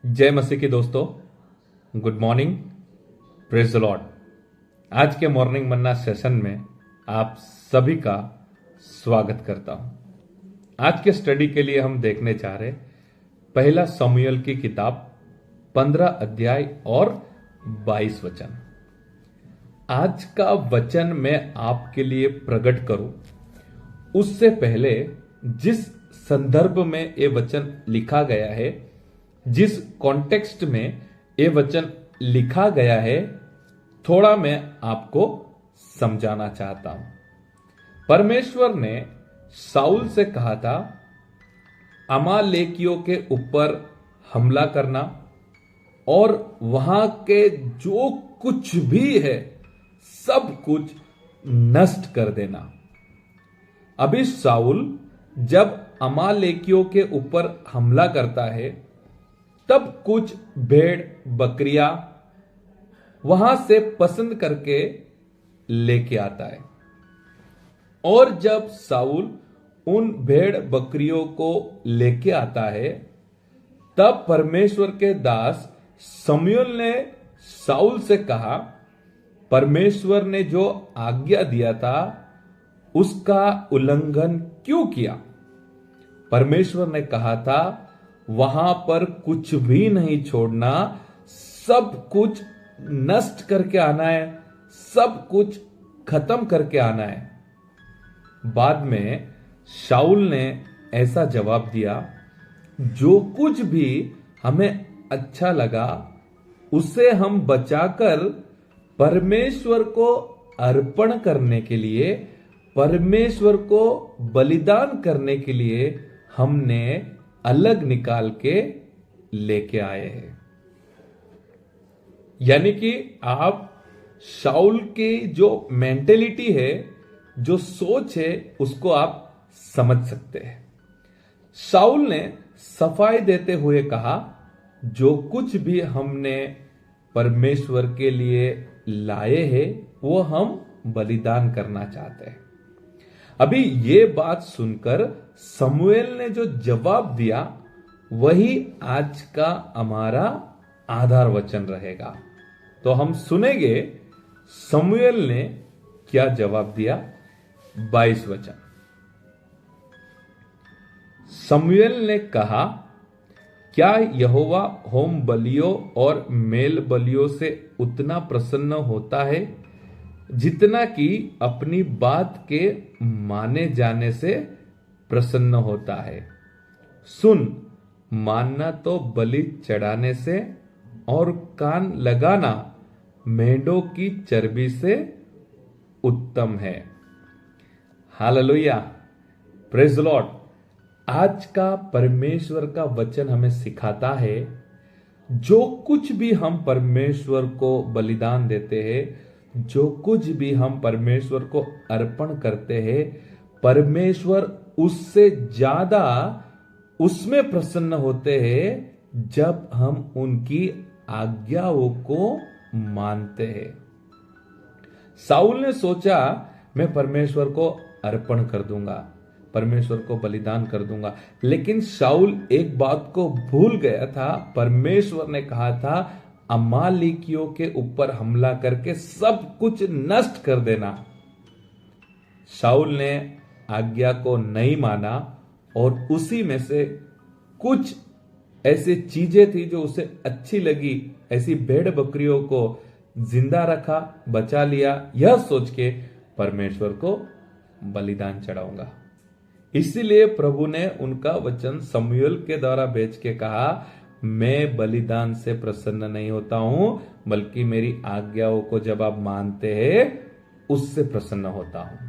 जय मसीह की दोस्तों, good morning, praise the Lord. आज के मॉर्निंग मन्ना सेशन में आप सभी का स्वागत करता हूं। आज के स्टडी के लिए हम देखने जा रहे पहला शमूएल की किताब 15 अध्याय और 22 वचन। आज का वचन मैं आपके लिए प्रकट करूं उससे पहले जिस संदर्भ में ये वचन लिखा गया है, जिस कॉन्टेक्स्ट में ये वचन लिखा गया है, थोड़ा मैं आपको समझाना चाहता हूं। परमेश्वर ने शाऊल से कहा था अमालेकियों के ऊपर हमला करना और वहां के जो कुछ भी है सब कुछ नष्ट कर देना। अभी शाऊल जब अमालेकियों के ऊपर हमला करता है तब कुछ भेड़ बकरियां वहां से पसंद करके लेके आता है, और जब शाऊल उन भेड़ बकरियों को लेके आता है तब परमेश्वर के दास शमूएल ने शाऊल से कहा, परमेश्वर ने जो आज्ञा दिया था उसका उल्लंघन क्यों किया? परमेश्वर ने कहा था वहां पर कुछ भी नहीं छोड़ना, सब कुछ नष्ट करके आना है, सब कुछ खत्म करके आना है। बाद में शाऊल ने ऐसा जवाब दिया, जो कुछ भी हमें अच्छा लगा उसे हम बचाकर परमेश्वर को अर्पण करने के लिए, परमेश्वर को बलिदान करने के लिए हमने अलग निकाल के लेके आए हैं। यानी कि आप शाऊल की जो मेंटेलिटी है, जो सोच है, उसको आप समझ सकते हैं। शाऊल ने सफाई देते हुए कहा, जो कुछ भी हमने परमेश्वर के लिए लाए हैं वो हम बलिदान करना चाहते हैं। अभी ये बात सुनकर शमूएल ने जो जवाब दिया वही आज का हमारा आधार वचन रहेगा। तो हम सुनेंगे शमूएल ने क्या जवाब दिया। 22 वचन। शमूएल ने कहा, क्या यहोवा होम बलियों और मेल बलियों से उतना प्रसन्न होता है जितना कि अपनी बात के माने जाने से प्रसन्न होता है? सुन, मानना तो बलि चढ़ाने से और कान लगाना मेंढों की चर्बी से उत्तम है। Hallelujah, praise the Lord. आज का परमेश्वर का वचन हमें सिखाता है, जो कुछ भी हम परमेश्वर को बलिदान देते हैं, जो कुछ भी हम परमेश्वर को अर्पण करते हैं, परमेश्वर उससे ज्यादा उसमें प्रसन्न होते हैं जब हम उनकी आज्ञाओं को मानते हैं। शाऊल ने सोचा मैं परमेश्वर को अर्पण कर दूंगा, परमेश्वर को बलिदान कर दूंगा, लेकिन शाऊल एक बात को भूल गया था। परमेश्वर ने कहा था अमालेकियों के ऊपर हमला करके सब कुछ नष्ट कर देना। शाऊल ने आज्ञा को नहीं माना और उसी में से कुछ ऐसी चीजें थी जो उसे अच्छी लगी, ऐसी भेड़ बकरियों को जिंदा रखा, बचा लिया, यह सोच के परमेश्वर को बलिदान चढ़ाऊंगा। इसीलिए प्रभु ने उनका वचन शमूएल के द्वारा भेज के कहा, मैं बलिदान से प्रसन्न नहीं होता हूं, बल्कि मेरी आज्ञाओं को जब आप मानते हैं उससे प्रसन्न होता हूं।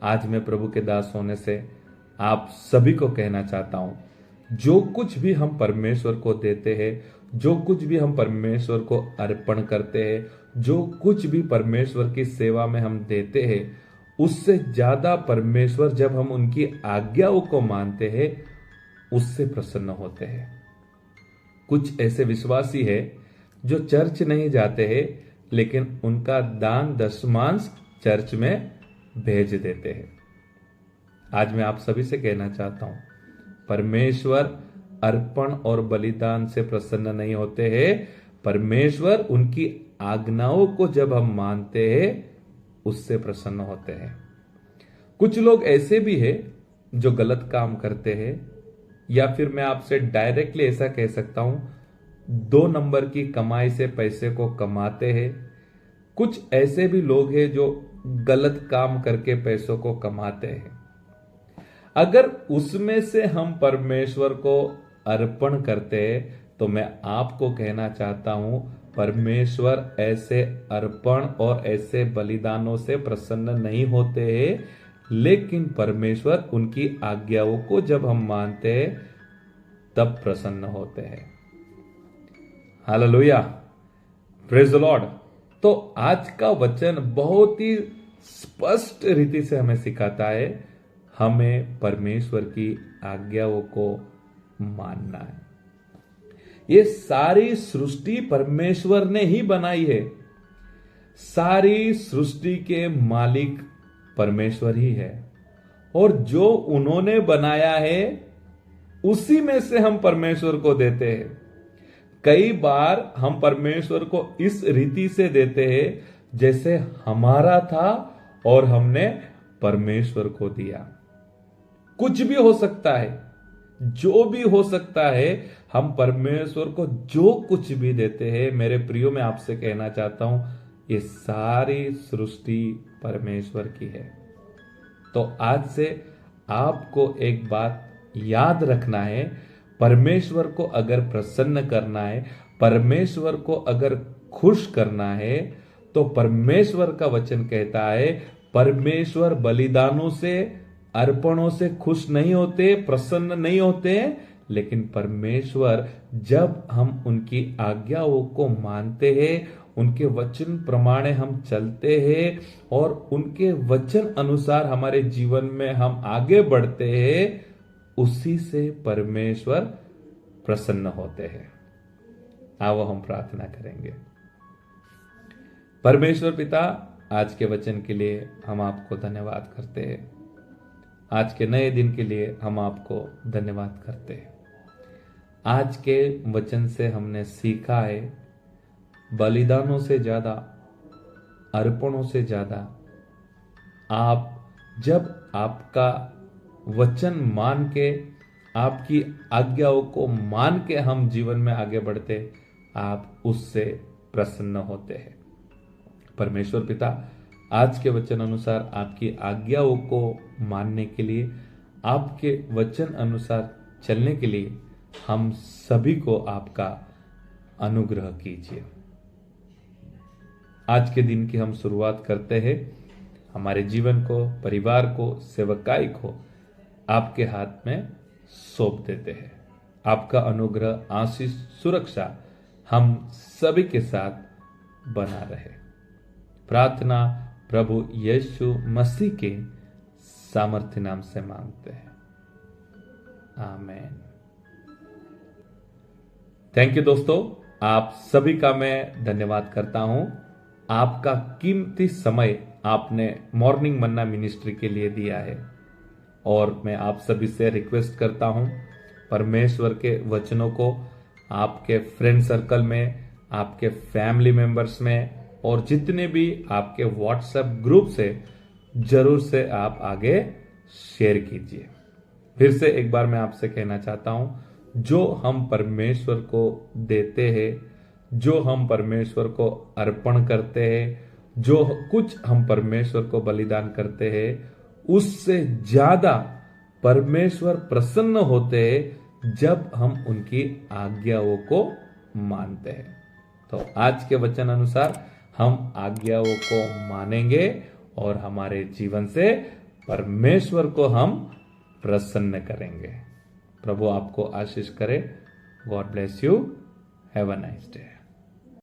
आज मैं प्रभु के दास होने से आप सभी को कहना चाहता हूं, जो कुछ भी हम परमेश्वर को देते हैं, जो कुछ भी हम परमेश्वर को अर्पण करते हैं, जो कुछ भी परमेश्वर की सेवा में हम देते हैं, उससे ज्यादा परमेश्वर जब हम उनकी आज्ञाओं को मानते हैं उससे प्रसन्न होते हैं। कुछ ऐसे विश्वासी है जो चर्च नहीं जाते हैं, लेकिन उनका दान दशमांश चर्च में भेज देते हैं। आज मैं आप सभी से कहना चाहता हूं, परमेश्वर अर्पण और बलिदान से प्रसन्न नहीं होते हैं। परमेश्वर उनकी आज्ञाओं को जब हम मानते हैं उससे प्रसन्न होते हैं। कुछ लोग ऐसे भी हैं जो गलत काम करते हैं, या फिर मैं आपसे डायरेक्टली ऐसा कह सकता हूं, 2 नंबर की कमाई से पैसे को कमाते हैं। कुछ ऐसे भी लोग हैं जो गलत काम करके पैसों को कमाते हैं। अगर उसमें से हम परमेश्वर को अर्पण करते हैं तो मैं आपको कहना चाहता हूं, परमेश्वर ऐसे अर्पण और ऐसे बलिदानों से प्रसन्न नहीं होते हैं, लेकिन परमेश्वर उनकी आज्ञाओं को जब हम मानते हैं तब प्रसन्न होते हैं। Hallelujah, praise the Lord. तो आज का वचन बहुत ही स्पष्ट रीति से हमें सिखाता है, हमें परमेश्वर की आज्ञाओं को मानना है। ये सारी सृष्टि परमेश्वर ने ही बनाई है। सारी सृष्टि के मालिक परमेश्वर ही है, और जो उन्होंने बनाया है उसी में से हम परमेश्वर को देते हैं। कई बार हम परमेश्वर को इस रीति से देते हैं जैसे हमारा था और हमने परमेश्वर को दिया। कुछ भी हो सकता है, जो भी हो सकता है, हम परमेश्वर को जो कुछ भी देते हैं। मेरे प्रियो, मैं आपसे कहना चाहता हूं, ये सारी सृष्टि परमेश्वर की है। तो आज से आपको एक बात याद रखना है, परमेश्वर को अगर प्रसन्न करना है, परमेश्वर को अगर खुश करना है, तो परमेश्वर का वचन कहता है परमेश्वर बलिदानों से, अर्पणों से खुश नहीं होते, प्रसन्न नहीं होते, लेकिन परमेश्वर जब हम उनकी आज्ञाओं को मानते हैं, उनके वचन प्रमाणे हम चलते हैं और उनके वचन अनुसार हमारे जीवन में हम आगे बढ़ते हैं, उसी से परमेश्वर प्रसन्न होते हैं। आओ हम प्रार्थना करेंगे। परमेश्वर पिता, आज के वचन के लिए हम आपको धन्यवाद करते हैं। आज के नए दिन के लिए हम आपको धन्यवाद करते हैं। आज के वचन से हमने सीखा है, बलिदानों से ज्यादा, अर्पणों से ज्यादा, आप जब आपका वचन मान के, आपकी आज्ञाओं को मान के हम जीवन में आगे बढ़ते, आप उससे प्रसन्न होते हैं। परमेश्वर पिता, आज के वचन अनुसार आपकी आज्ञाओं को मानने के लिए, आपके वचन अनुसार चलने के लिए हम सभी को आपका अनुग्रह कीजिए। आज के दिन की हम शुरुआत करते हैं, हमारे जीवन को, परिवार को, सेवकाई को आपके हाथ में सौंप देते हैं। आपका अनुग्रह, आशीष, सुरक्षा हम सभी के साथ बना रहे। प्रार्थना प्रभु यीशु मसीह के सामर्थ्य नाम से मांगते हैं, आमीन। थैंक यू दोस्तों, आप सभी का मैं धन्यवाद करता हूं। आपका कीमती समय आपने मॉर्निंग मन्ना मिनिस्ट्री के लिए दिया है, और मैं आप सभी से रिक्वेस्ट करता हूं, परमेश्वर के वचनों को आपके फ्रेंड सर्कल में, आपके फैमिली मेंबर्स में, और जितने भी आपके व्हाट्सएप ग्रुप से जरूर से आप आगे शेयर कीजिए। फिर से एक बार मैं आपसे कहना चाहता हूं, जो हम परमेश्वर को देते हैं, जो हम परमेश्वर को अर्पण करते हैं, जो कुछ हम परमेश्वर को बलिदान करते हैं, उससे ज्यादा परमेश्वर प्रसन्न होते हैं जब हम उनकी आज्ञाओं को मानते हैं। तो आज के वचन अनुसार हम आज्ञाओं को मानेंगे और हमारे जीवन से परमेश्वर को हम प्रसन्न करेंगे। प्रभु आपको आशीष करे। God bless you. Have a nice day.